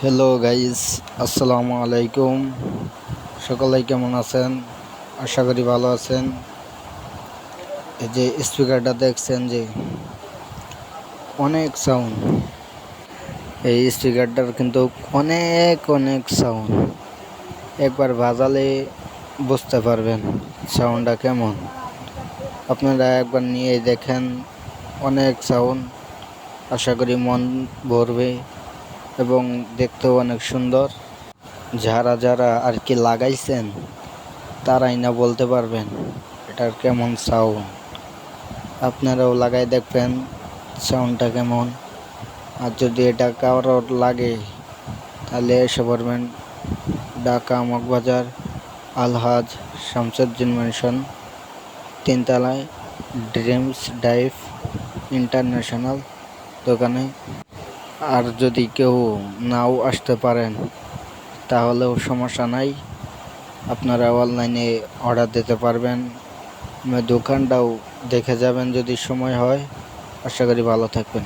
Hello guys, আসসালামু আলাইকুম। সকলেই কেমন আছেন? আশা করি ভালো আছেন। এই যে স্পিকারটা দেখছেন, যে অনেক সাউন্ড। এই স্পিকারটার কিন্তু অনেক অনেক সাউন্ড। একবার বাজালে বুঝতে পারবেন সাউন্ডটা কেমন। আপনারা একবার নিয়ে দেখেন, অনেক সাউন্ড। আশা করি মন ভরবে এবং দেখতেও অনেক সুন্দর। যারা যারা আর কি লাগাইছেন তারাই না বলতে পারবেন এটার কেমন সাউন্ড। আপনারাও লাগাই দেখবেন সাউন্ডটা কেমন। আর যদি এটা কারোর লাগে তাহলে এসে পড়বেন ঢাকা মগবাজার আলহাজ শামসুদ্দিন মেনশন, তিনতলায়, ড্রিমস ডাইভ ইন্টারন্যাশনাল দোকানে। আর যদি কেউ নাও আসতে পারেন তাহলেও সমস্যা নাই, আপনারা অনলাইনে অর্ডার দিতে পারবেন। দোকানটাও দেখে যাবেন যদি সময় হয়। আশা করি ভালো থাকবেন।